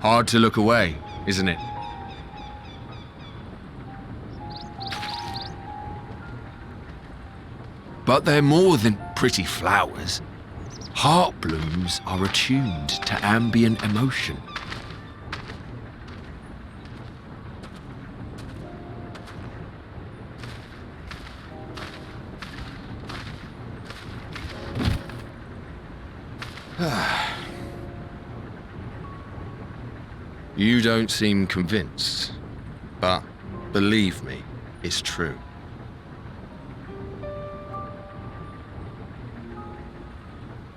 Hard to look away, isn't it? But they're more than pretty flowers. Heart blooms are attuned to ambient emotion. You don't seem convinced, but believe me, it's true.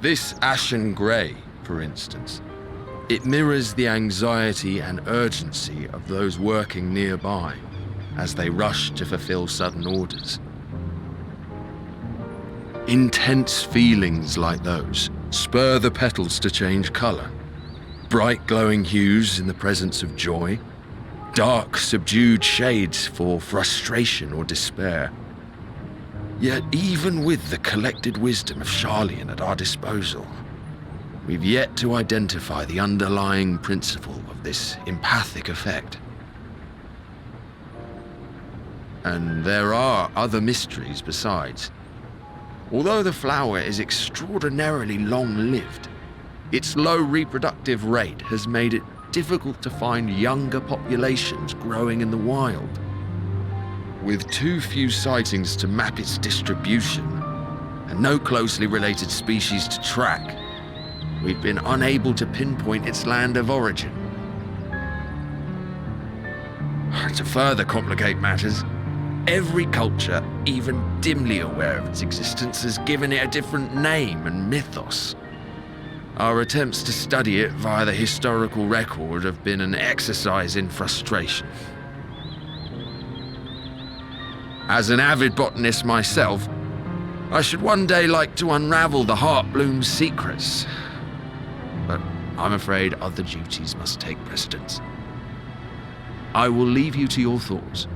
This ashen grey, for instance, it mirrors the anxiety and urgency of those working nearby as they rush to fulfill sudden orders. Intense feelings like those spur the petals to change colour. Bright glowing hues in the presence of joy, dark subdued shades for frustration or despair. Yet even with the collected wisdom of Sharlayan at our disposal, we've yet to identify the underlying principle of this empathic effect. And there are other mysteries besides. Although the flower is extraordinarily long-lived, its low reproductive rate has made it difficult to find younger populations growing in the wild. With too few sightings to map its distribution, and no closely related species to track, we've been unable to pinpoint its land of origin. To further complicate matters, every culture, even dimly aware of its existence, has given it a different name and mythos. Our attempts to study it via the historical record have been an exercise in frustration. As an avid botanist myself, I should one day like to unravel the Heartbloom's secrets. But I'm afraid other duties must take precedence. I will leave you to your thoughts.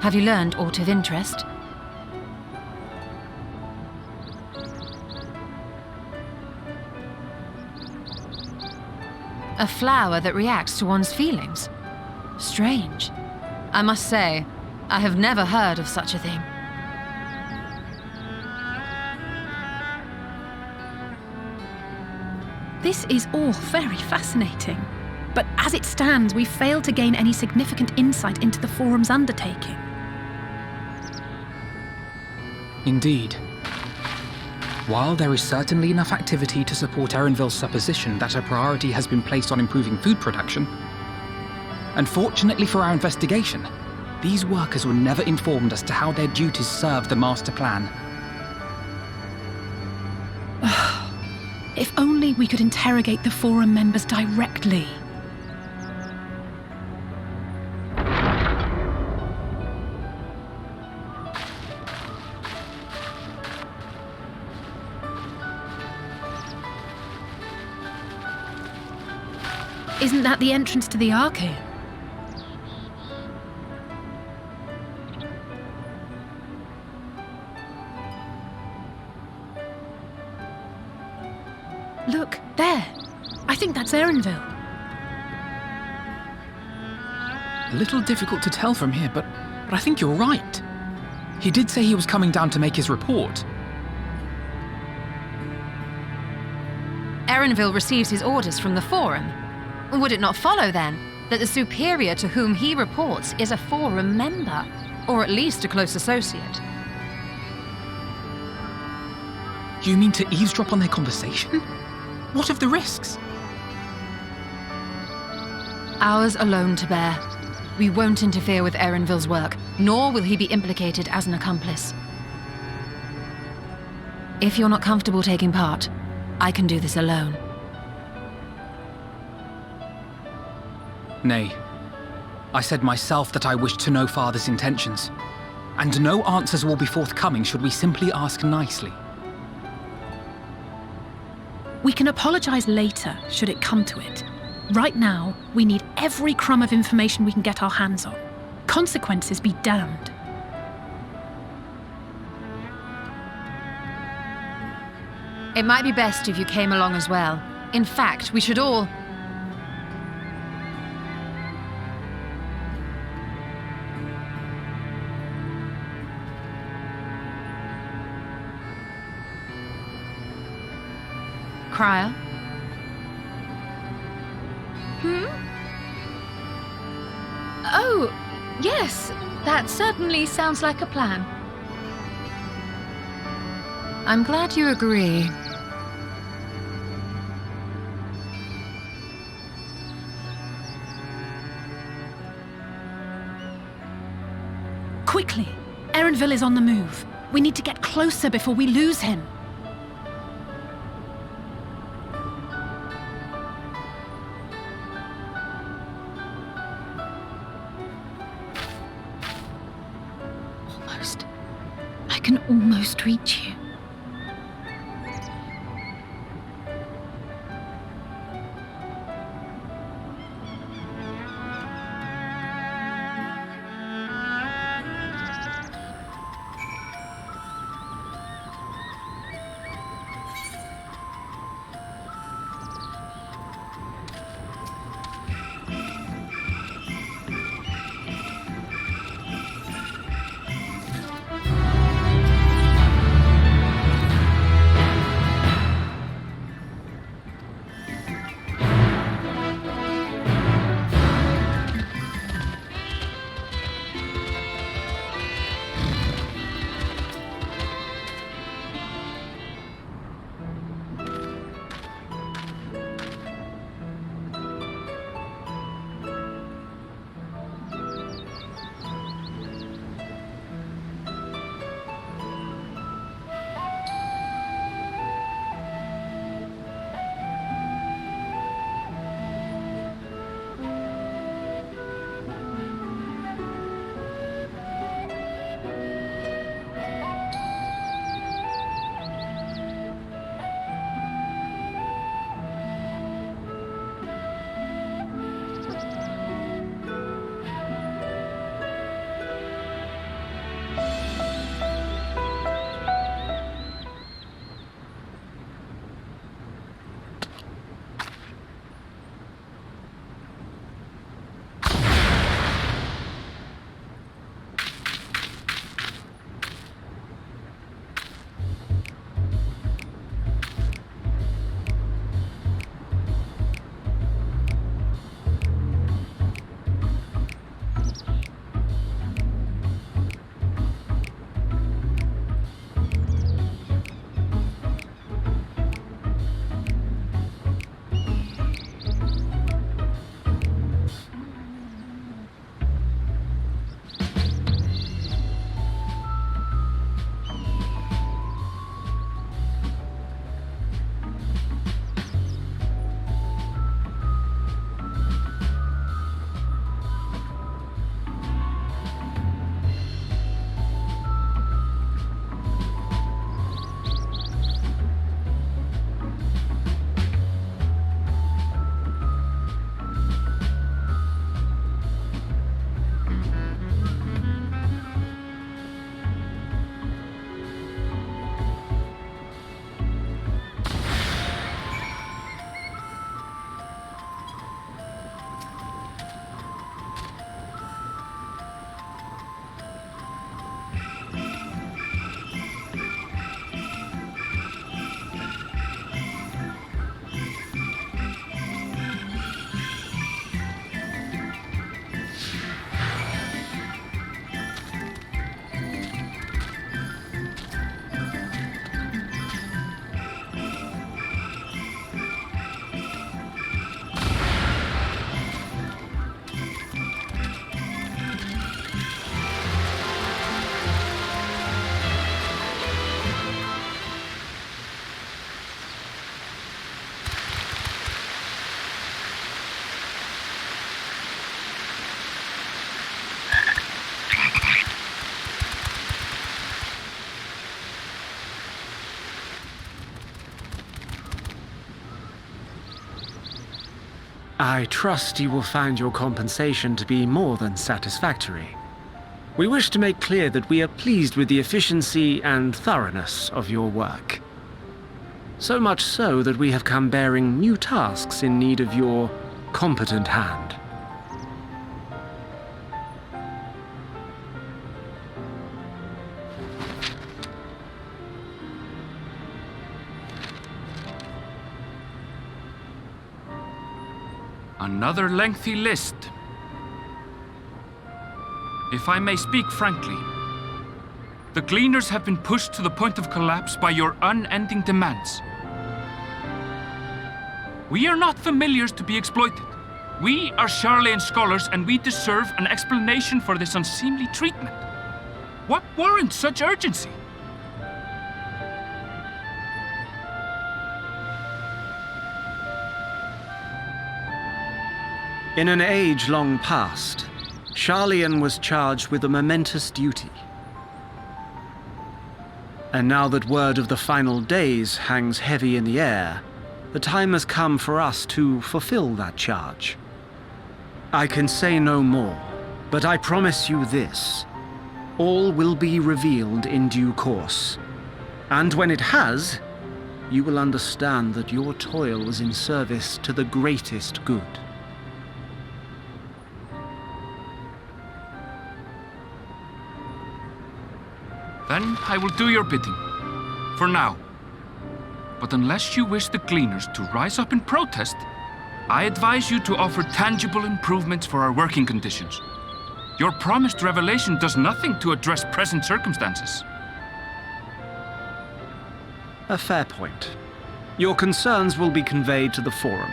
Have you learned aught of interest? A flower that reacts to one's feelings? Strange. I must say, I have never heard of such a thing. This is all very fascinating. But as it stands, we've failed to gain any significant insight into the Forum's undertaking. Indeed. While there is certainly enough activity to support Erenville's supposition that a priority has been placed on improving food production, unfortunately for our investigation, these workers were never informed as to how their duties serve the master plan. If only we could interrogate the Forum members directly. Isn't that the entrance to the Arcane? Look, there. I think that's Erenville. A little difficult to tell from here, but I think you're right. He did say he was coming down to make his report. Erenville receives his orders from the Forum. Would it not follow, then, that the superior to whom he reports is a Forum member, or at least a close associate? You mean to eavesdrop on their conversation? What of the risks? Ours alone to bear. We won't interfere with Erenville's work, nor will he be implicated as an accomplice. If you're not comfortable taking part, I can do this alone. Nay. I said myself that I wished to know Father's intentions, and no answers will be forthcoming should we simply ask nicely. We can apologize later, should it come to it. Right now, we need every crumb of information we can get our hands on. Consequences be damned. It might be best if you came along as well. In fact, we should all... Cryer? Oh, yes. That certainly sounds like a plan. I'm glad you agree. Quickly! Erenville is on the move. We need to get closer before we lose him. Almost. I can almost reach you. I trust you will find your compensation to be more than satisfactory. We wish to make clear that we are pleased with the efficiency and thoroughness of your work. So much so that we have come bearing new tasks in need of your competent hand. Another lengthy list. If I may speak frankly, the Gleaners have been pushed to the point of collapse by your unending demands. We are not familiars to be exploited. We are Sharlayan scholars, and we deserve an explanation for this unseemly treatment. What warrants such urgency? In an age long past, Sharlayan was charged with a momentous duty. And now that word of the final days hangs heavy in the air, the time has come for us to fulfill that charge. I can say no more, but I promise you this. All will be revealed in due course. And when it has, you will understand that your toil was in service to the greatest good. Then I will do your bidding. For now. But unless you wish the Gleaners to rise up in protest, I advise you to offer tangible improvements for our working conditions. Your promised revelation does nothing to address present circumstances. A fair point. Your concerns will be conveyed to the Forum.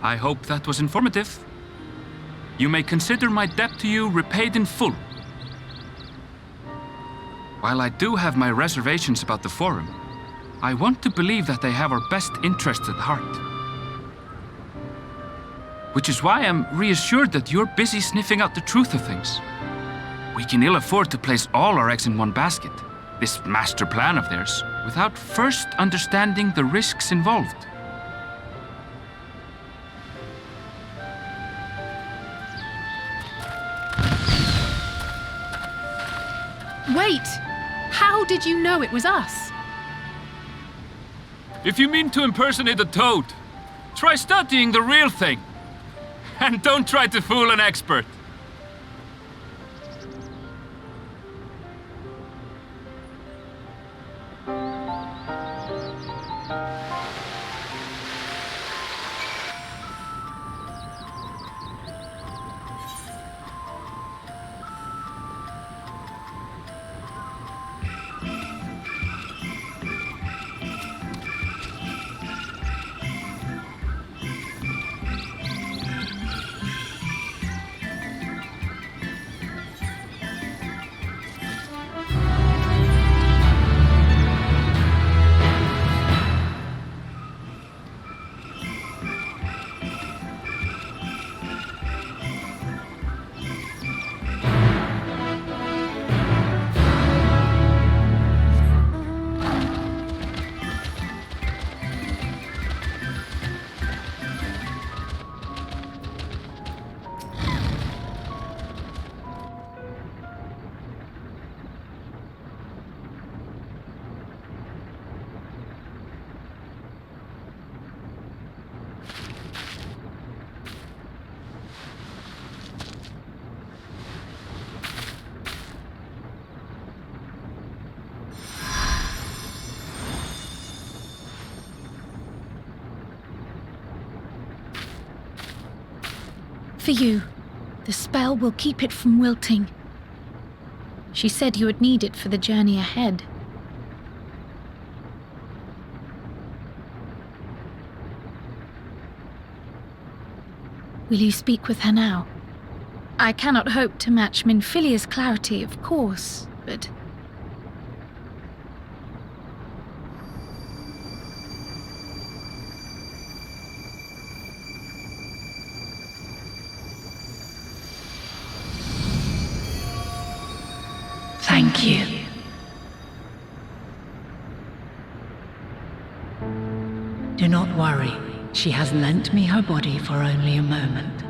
I hope that was informative. You may consider my debt to you repaid in full. While I do have my reservations about the Forum, I want to believe that they have our best interests at heart. Which is why I'm reassured that you're busy sniffing out the truth of things. We can ill afford to place all our eggs in one basket, this master plan of theirs, without first understanding the risks involved. Wait! How did you know it was us? If you mean to impersonate a toad, try studying the real thing. And don't try to fool an expert. For you. The spell will keep it from wilting. She said you would need it for the journey ahead. Will you speak with her now? I cannot hope to match Minfilia's clarity, of course, but... Thank you. Do not worry. She has lent me her body for only a moment.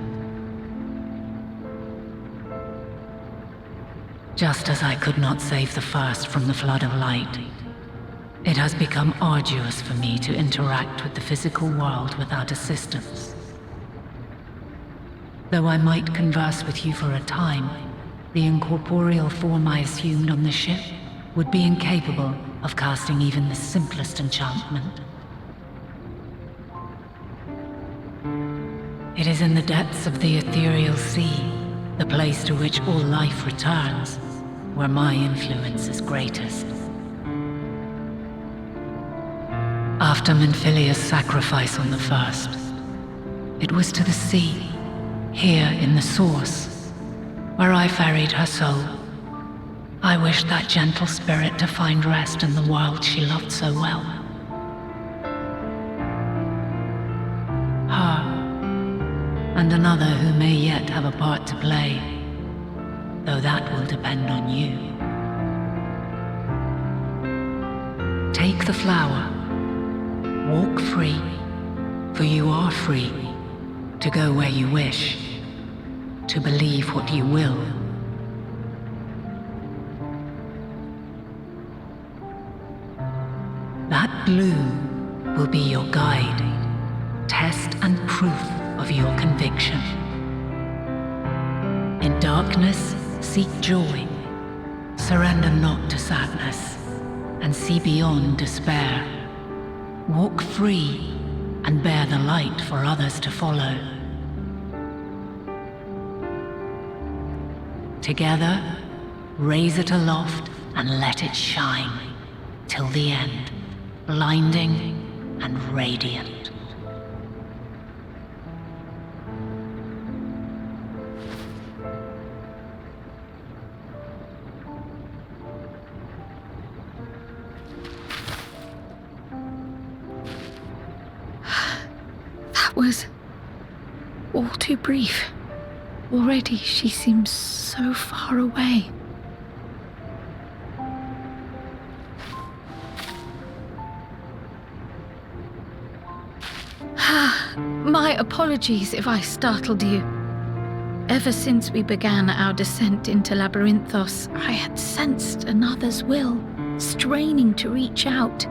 Just as I could not save the first from the flood of light, it has become arduous for me to interact with the physical world without assistance. Though I might converse with you for a time, the incorporeal form I assumed on the ship would be incapable of casting even the simplest enchantment. It is in the depths of the ethereal sea, the place to which all life returns, where my influence is greatest. After Minfilia's sacrifice on the first, it was to the sea, here in the source, where I ferried her soul. I wished that gentle spirit to find rest in the world she loved so well. Her, and another who may yet have a part to play, though that will depend on you. Take the flower, walk free, for you are free to go where you wish, to believe what you will. That bloom will be your guide, test and proof of your conviction. In darkness, seek joy. Surrender not to sadness, and see beyond despair. Walk free, and bear the light for others to follow. Together, raise it aloft and let it shine, till the end, blinding and radiant. That was all too brief. Already she seems so far away. My apologies if I startled you. Ever since we began our descent into Labyrinthos, I had sensed another's will, straining to reach out.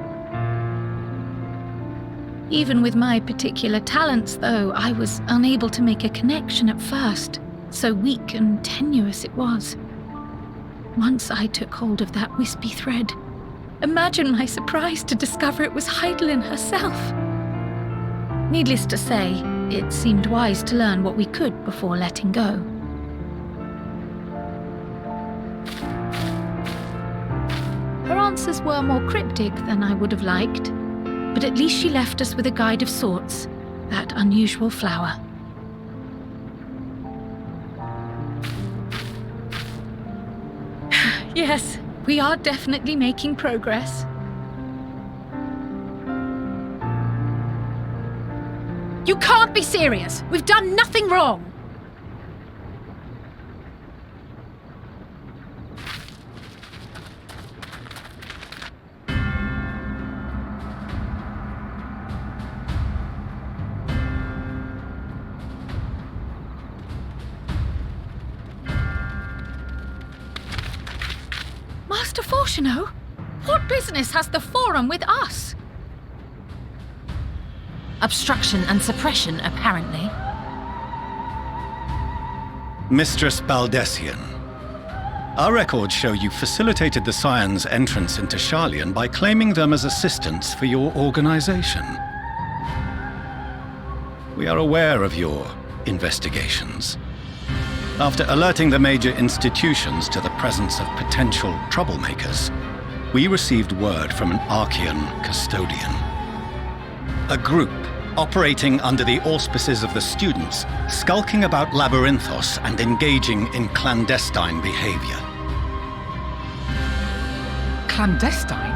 Even with my particular talents, though, I was unable to make a connection at first, so weak and tenuous it was. Once I took hold of that wispy thread, imagine my surprise to discover it was Heidelin herself. Needless to say, it seemed wise to learn what we could before letting go. Her answers were more cryptic than I would have liked, but at least she left us with a guide of sorts, that unusual flower. Yes, we are definitely making progress. You can't be serious! We've done nothing wrong! Master Fortuno, what business has the Forum with us? Obstruction and suppression, apparently. Mistress Baldessian, our records show you facilitated the Scion's entrance into Sharlayan by claiming them as assistants for your organization. We are aware of your investigations. After alerting the major institutions to the presence of potential troublemakers, we received word from an Archean custodian. A group operating under the auspices of the students, skulking about Labyrinthos and engaging in clandestine behavior. Clandestine?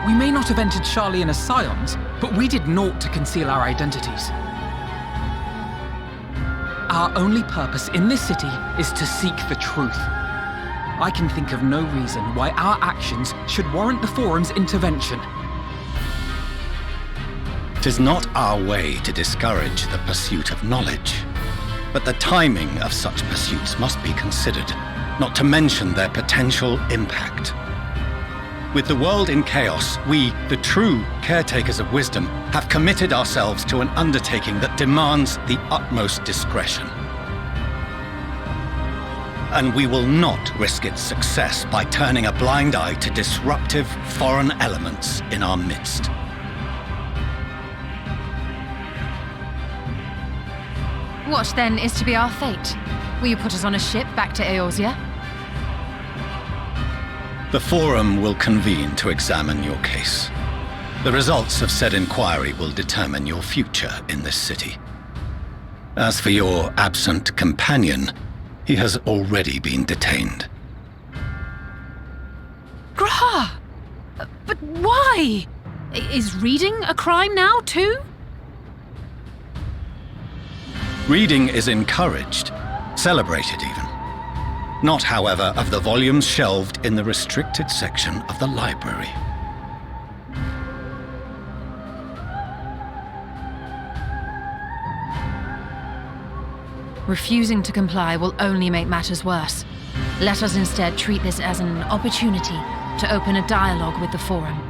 We may not have entered Sharlayan as scions, but we did naught to conceal our identities. Our only purpose in this city is to seek the truth. I can think of no reason why our actions should warrant the Forum's intervention. 'Tis not our way to discourage the pursuit of knowledge, but the timing of such pursuits must be considered, not to mention their potential impact. With the world in chaos, we, the true caretakers of wisdom, have committed ourselves to an undertaking that demands the utmost discretion. And we will not risk its success by turning a blind eye to disruptive foreign elements in our midst. What then is to be our fate? Will you put us on a ship back to Eorzea? The Forum will convene to examine your case. The results of said inquiry will determine your future in this city. As for your absent companion, he has already been detained. Grah! But why? Is reading a crime now, too? Reading is encouraged, celebrated even. Not, however, of the volumes shelved in the restricted section of the library. Refusing to comply will only make matters worse. Let us instead treat this as an opportunity to open a dialogue with the Forum.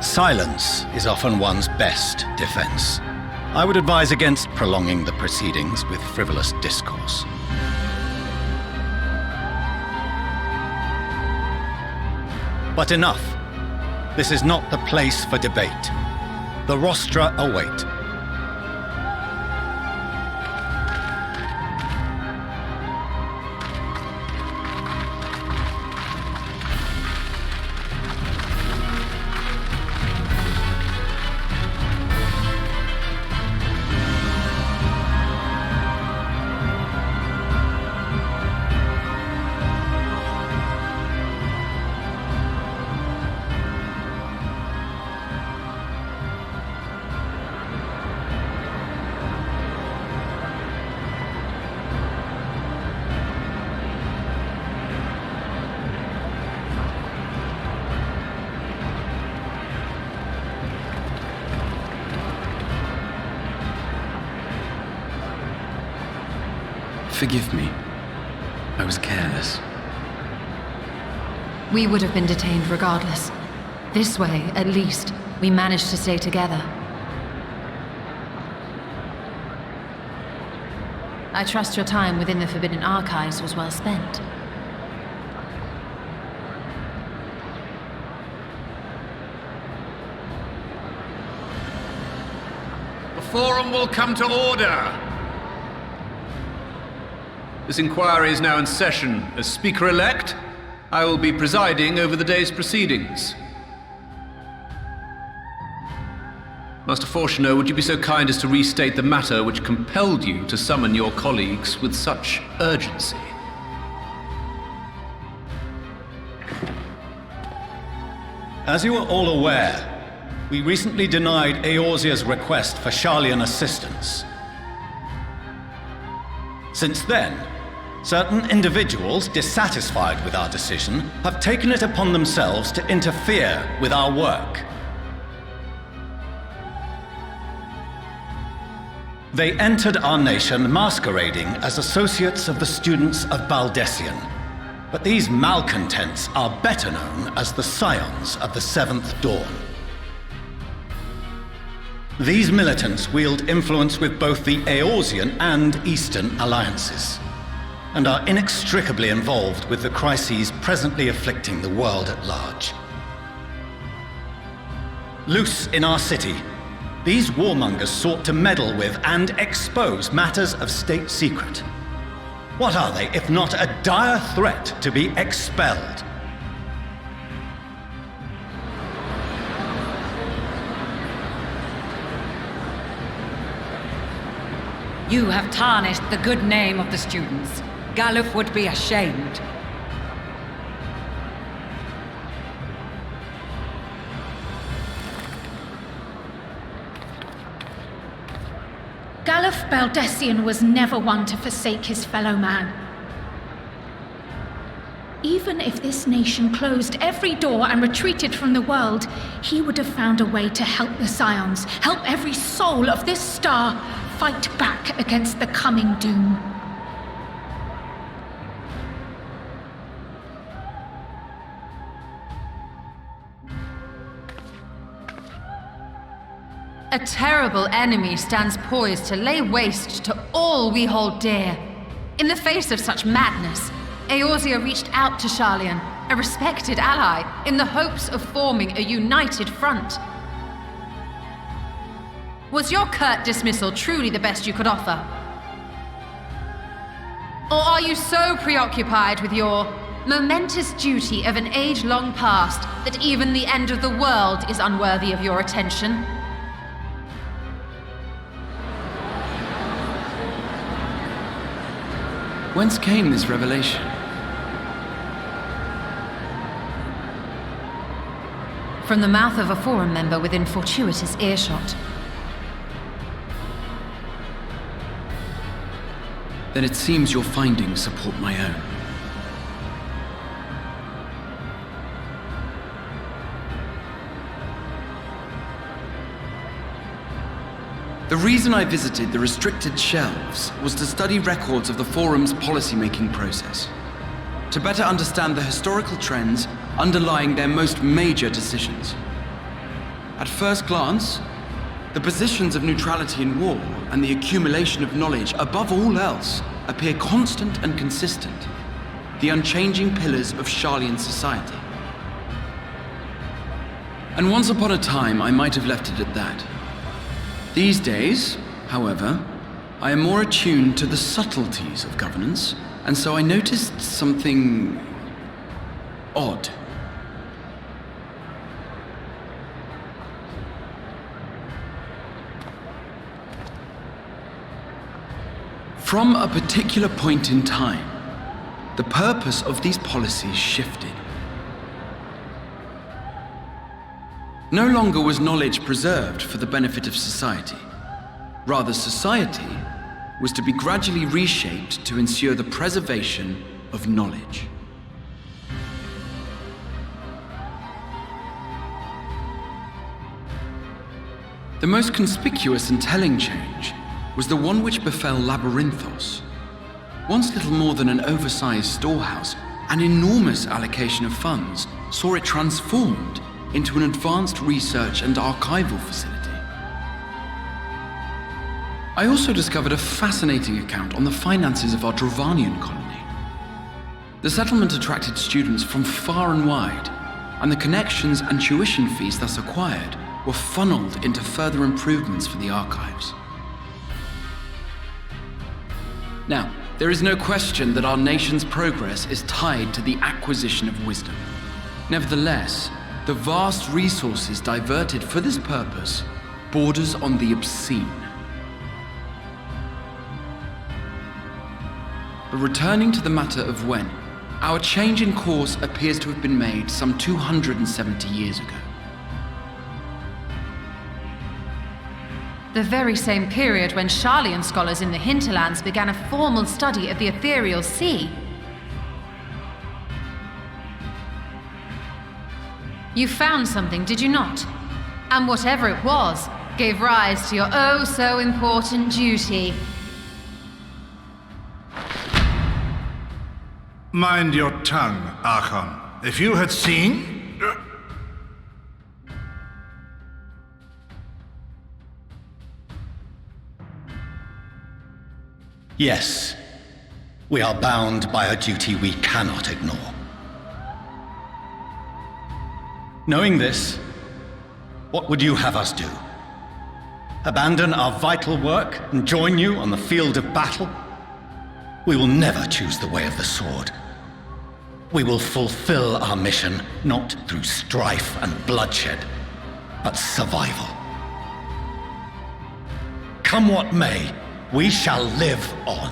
Silence is often one's best defense. I would advise against prolonging the proceedings with frivolous discourse. But enough. This is not the place for debate. The rostra await. Forgive me. I was careless. We would have been detained regardless. This way, at least, we managed to stay together. I trust your time within the Forbidden Archives was well spent. The Forum will come to order! This inquiry is now in session. As Speaker-elect, I will be presiding over the day's proceedings. Master Fortuner, would you be so kind as to restate the matter which compelled you to summon your colleagues with such urgency? As you are all aware, we recently denied Eorzea's request for Sharlayan assistance. Since then, certain individuals dissatisfied with our decision have taken it upon themselves to interfere with our work. They entered our nation masquerading as associates of the students of Baldessian, but these malcontents are better known as the Scions of the Seventh Dawn. These militants wield influence with both the Eorzean and Eastern alliances, and are inextricably involved with the crises presently afflicting the world at large. Loose in our city, these warmongers sought to meddle with and expose matters of state secret. What are they if not a dire threat to be expelled? You have tarnished the good name of the students. Galuf would be ashamed. Galuf Baldessian was never one to forsake his fellow man. Even if this nation closed every door and retreated from the world, he would have found a way to help the Scions, help every soul of this star fight back against the coming doom. A terrible enemy stands poised to lay waste to all we hold dear. In the face of such madness, Eorzea reached out to Sharlayan, a respected ally, in the hopes of forming a united front. Was your curt dismissal truly the best you could offer? Or are you so preoccupied with your momentous duty of an age-long past that even the end of the world is unworthy of your attention? Whence came this revelation? From the mouth of a Forum member within fortuitous earshot. Then it seems your findings support my own. The reason I visited the restricted shelves was to study records of the Forum's policymaking process, to better understand the historical trends underlying their most major decisions. At first glance, the positions of neutrality in war and the accumulation of knowledge above all else appear constant and consistent, the unchanging pillars of Sharlayan society. And once upon a time, I might have left it at that. These days, however, I am more attuned to the subtleties of governance, and so I noticed something odd. From a particular point in time, the purpose of these policies shifted. No longer was knowledge preserved for the benefit of society. Rather, society was to be gradually reshaped to ensure the preservation of knowledge. The most conspicuous and telling change was the one which befell Labyrinthos. Once little more than an oversized storehouse, an enormous allocation of funds saw it transformed into an advanced research and archival facility. I also discovered a fascinating account on the finances of our Dravanian colony. The settlement attracted students from far and wide, and the connections and tuition fees thus acquired were funneled into further improvements for the archives. Now, there is no question that our nation's progress is tied to the acquisition of wisdom. Nevertheless, the vast resources diverted for this purpose borders on the obscene. But returning to the matter of when, our change in course appears to have been made some 270 years ago. The very same period when Sharlayan scholars in the hinterlands began a formal study of the ethereal sea. You found something, did you not? And whatever it was, gave rise to your oh-so-important duty. Mind your tongue, Archon. If you had seen... Yes, we are bound by a duty we cannot ignore. Knowing this, what would you have us do? Abandon our vital work and join you on the field of battle? We will never choose the way of the sword. We will fulfill our mission not through strife and bloodshed, but survival. Come what may, We shall live on.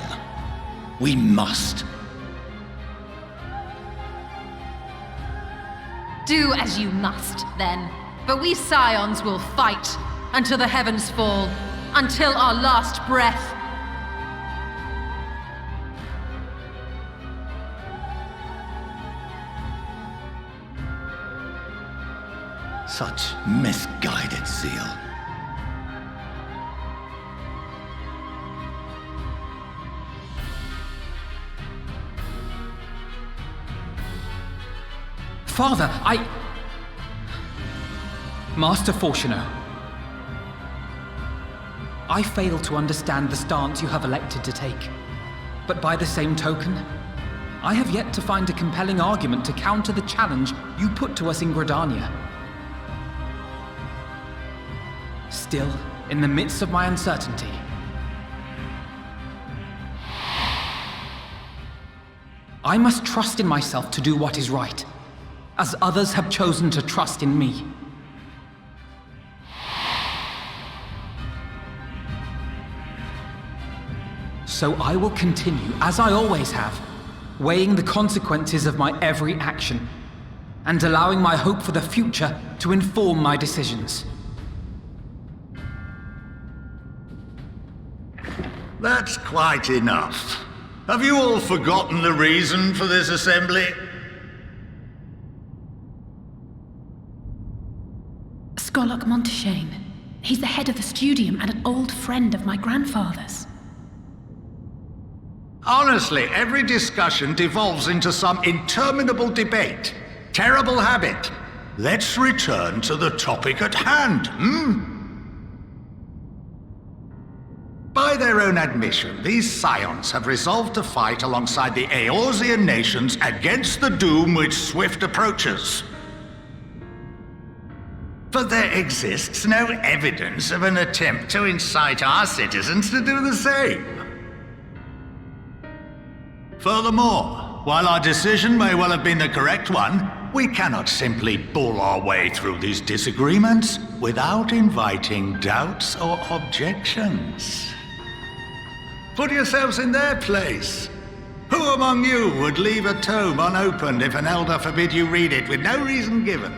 We must. Do as you must, then. But we Scions will fight until the heavens fall, until our last breath. Such misguided zeal. Father, Master Fortuno, I fail to understand the stance you have elected to take. But by the same token, I have yet to find a compelling argument to counter the challenge you put to us in Gridania. Still, in the midst of my uncertainty, I must trust in myself to do what is right, as others have chosen to trust in me. So I will continue, as I always have, weighing the consequences of my every action, and allowing my hope for the future to inform my decisions. That's quite enough. Have you all forgotten the reason for this assembly? Skolok Monteshane. He's the head of the Studium and an old friend of my grandfather's. Honestly, every discussion devolves into some interminable debate. Terrible habit. Let's return to the topic at hand, By their own admission, these Scions have resolved to fight alongside the Eorzean nations against the doom which swift approaches. But there exists no evidence of an attempt to incite our citizens to do the same. Furthermore, while our decision may well have been the correct one, we cannot simply bull our way through these disagreements without inviting doubts or objections. Put yourselves in their place. Who among you would leave a tome unopened if an elder forbid you read it with no reason given?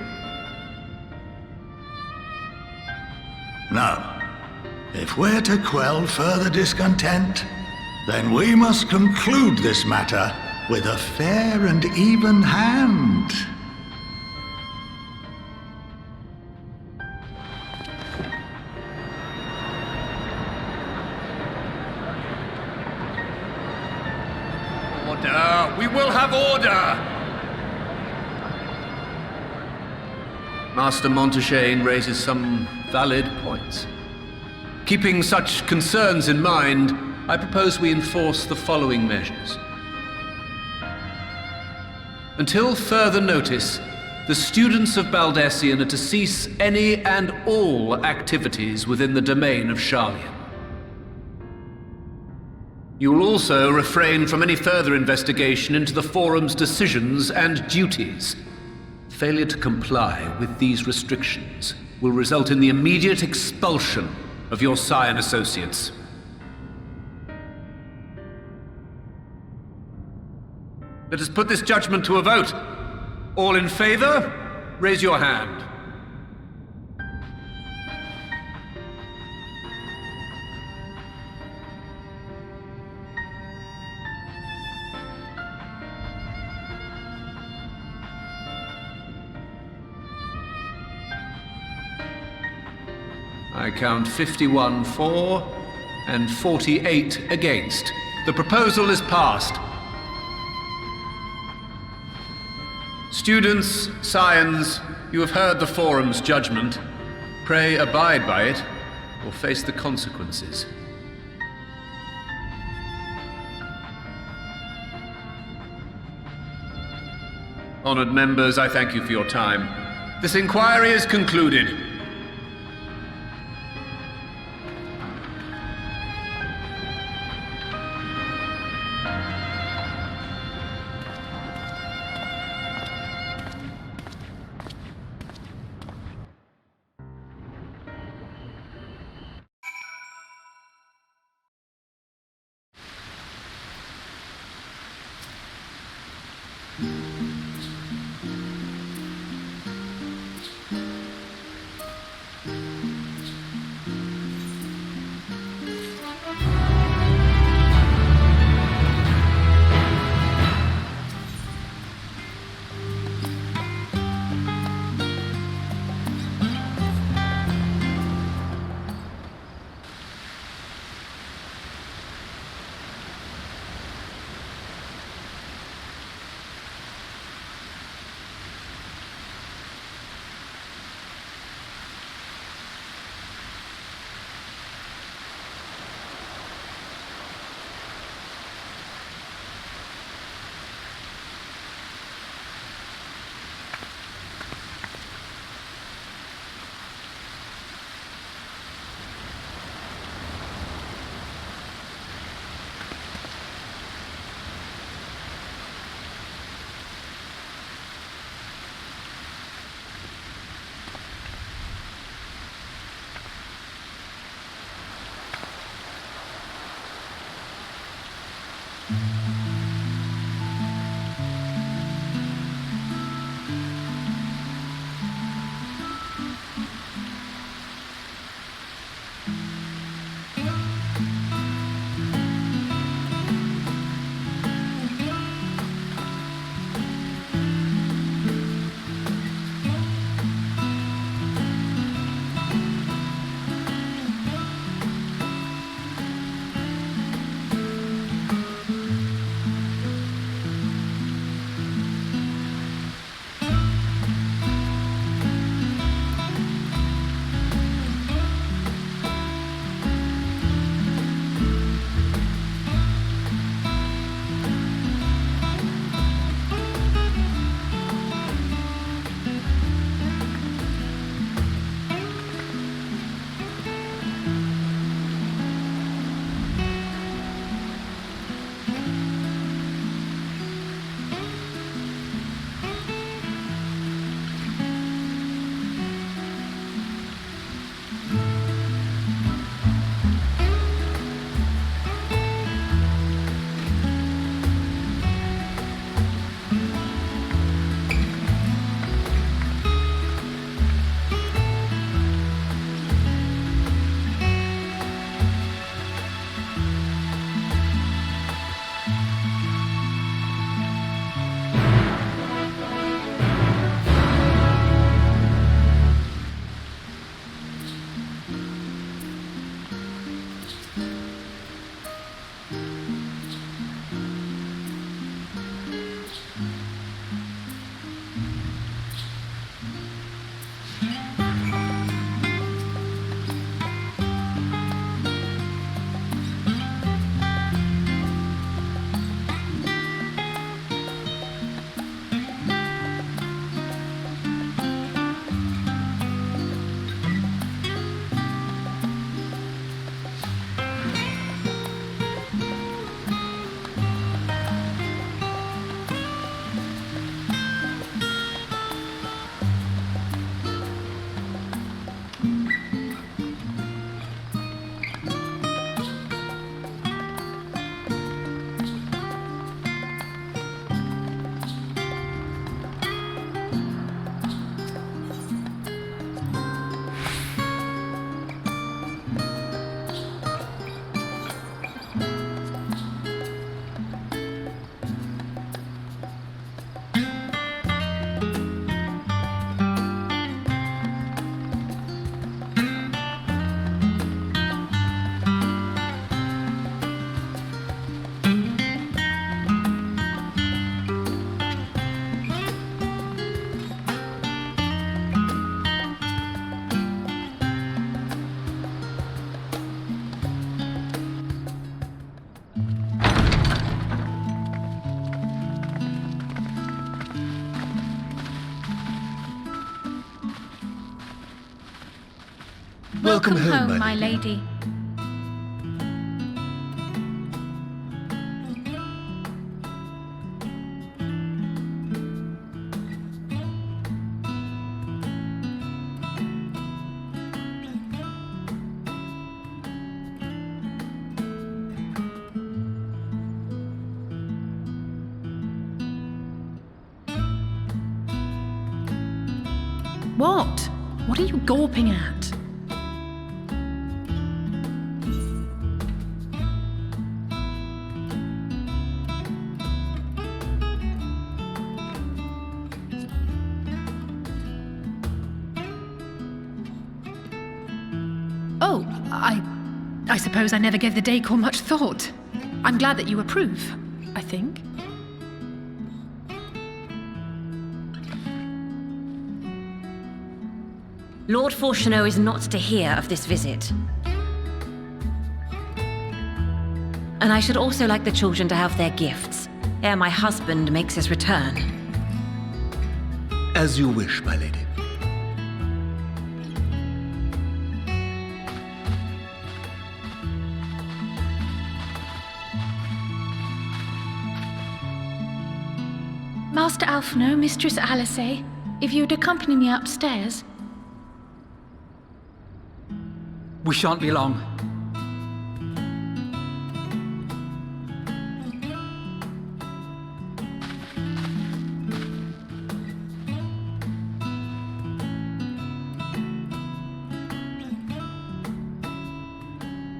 No. If we're to quell further discontent, then we must conclude this matter with a fair and even hand. Order! We will have order! Master Monteshane raises some valid points. Keeping such concerns in mind, I propose we enforce the following measures. Until further notice, the students of Baldessian are to cease any and all activities within the domain of Sharlayan. You will also refrain from any further investigation into the Forum's decisions and duties. Failure to comply with these restrictions will result in the immediate expulsion of your Scion associates. Let us put this judgment to a vote. All in favor, raise your hand. I count 51 for and 48 against. The proposal is passed. Students, Scions, you have heard the Forum's judgment. Pray abide by it, or face the consequences. Honored members, I thank you for your time. This inquiry is concluded. Welcome home, my lady. What? What are you gawping at? Oh, I suppose I never gave the decor much thought. I'm glad that you approve, I think. Lord Fortuneau is not to hear of this visit. And I should also like the children to have their gifts, ere my husband makes his return. As you wish, my lady. Master Alphino, Mistress Alice, if you'd accompany me upstairs. We shan't be long.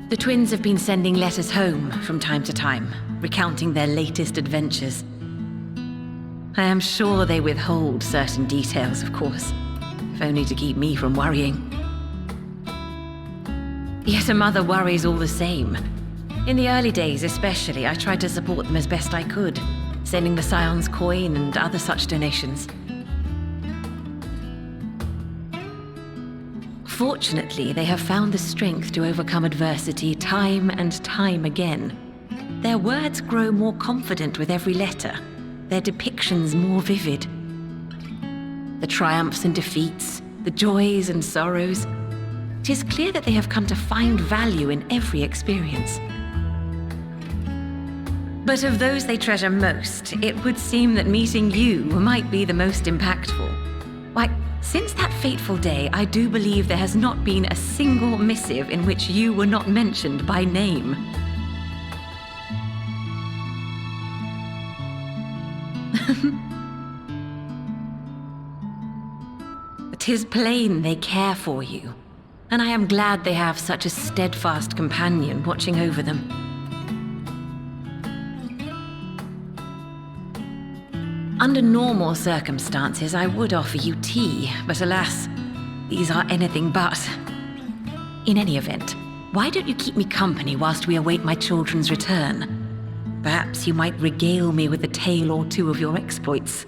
The twins have been sending letters home from time to time, recounting their latest adventures. I am sure they withhold certain details, of course, if only to keep me from worrying. Yet a mother worries all the same. In the early days especially, I tried to support them as best I could, sending the Scion's coin and other such donations. Fortunately, they have found the strength to overcome adversity time and time again. Their words grow more confident with every letter, their depictions more vivid. The triumphs and defeats, the joys and sorrows. It is clear that they have come to find value in every experience. But of those they treasure most, it would seem that meeting you might be the most impactful. Why, since that fateful day, I do believe there has not been a single missive in which you were not mentioned by name. "'Tis plain they care for you, and I am glad they have such a steadfast companion watching over them. Under normal circumstances, I would offer you tea, but alas, these are anything but. In any event, why don't you keep me company whilst we await my children's return? Perhaps you might regale me with a tale or two of your exploits."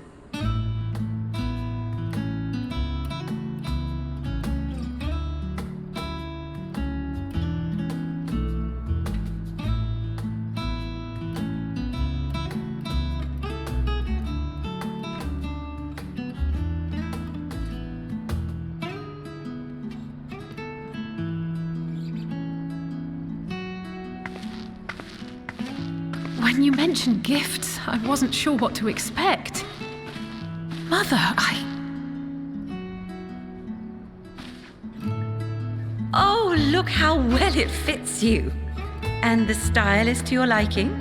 When you mentioned gifts, I wasn't sure what to expect. Mother, Oh, look how well it fits you. And the style is to your liking?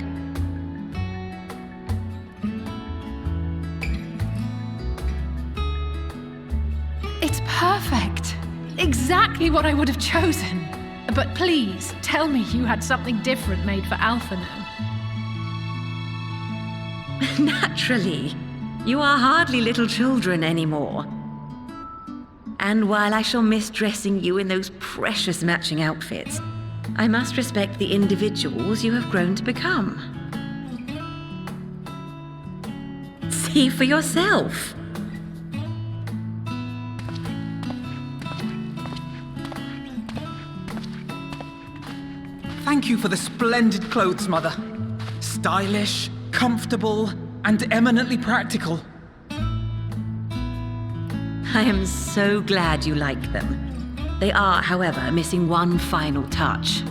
It's perfect. Exactly what I would have chosen. But please, tell me you had something different made for Alphino. Naturally. You are hardly little children anymore. And while I shall miss dressing you in those precious matching outfits, I must respect the individuals you have grown to become. See for yourself. Thank you for the splendid clothes, Mother. Stylish, comfortable, and eminently practical. I am so glad you like them. They are, however, missing one final touch.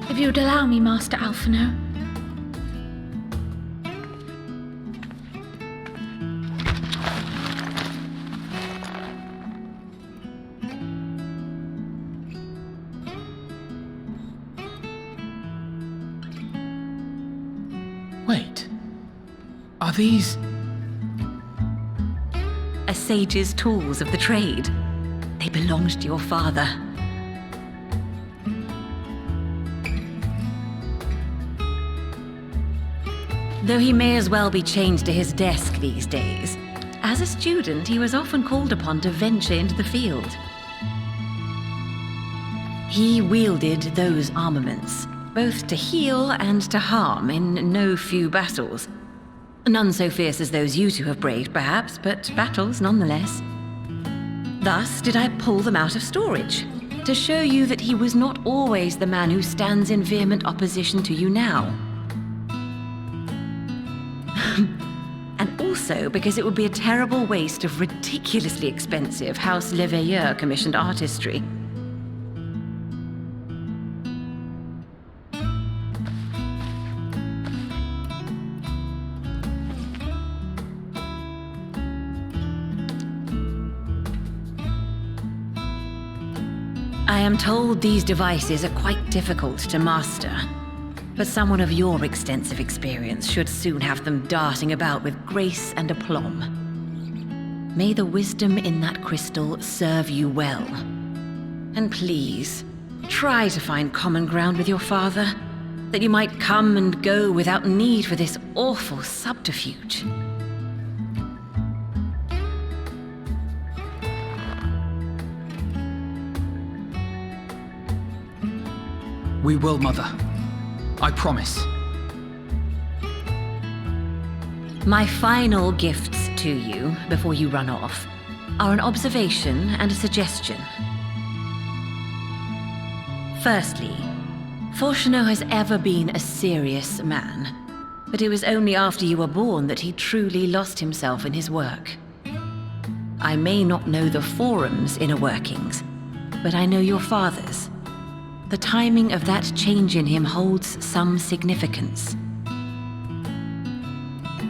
If you would allow me, Master Alphino. Wait. Are these... A sage's tools of the trade. They belonged to your father. Though he may as well be chained to his desk these days, as a student he was often called upon to venture into the field. He wielded those armaments, both to heal and to harm in no few battles. None so fierce as those you two have braved, perhaps, but battles nonetheless. Thus did I pull them out of storage, to show you that he was not always the man who stands in vehement opposition to you now. And also because it would be a terrible waste of ridiculously expensive House Leveilleur commissioned artistry. I am told these devices are quite difficult to master, but someone of your extensive experience should soon have them darting about with grace and aplomb. May the wisdom in that crystal serve you well. And please, try to find common ground with your father, that you might come and go without need for this awful subterfuge. We will, Mother. I promise. My final gifts to you, before you run off, are an observation and a suggestion. Firstly, Fortunato has ever been a serious man, but it was only after you were born that he truly lost himself in his work. I may not know the Forum's inner workings, but I know your father's. The timing of that change in him holds some significance.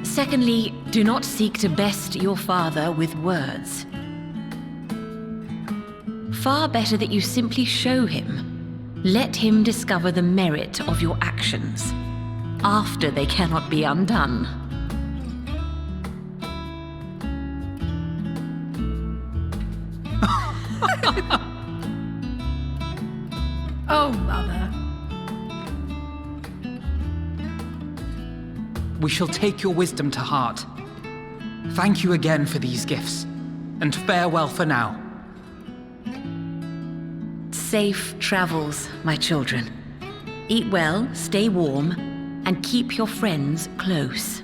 Secondly, do not seek to best your father with words. Far better that you simply show him. Let him discover the merit of your actions, after they cannot be undone. Oh, Mother. We shall take your wisdom to heart. Thank you again for these gifts, and farewell for now. Safe travels, my children. Eat well, stay warm, and keep your friends close.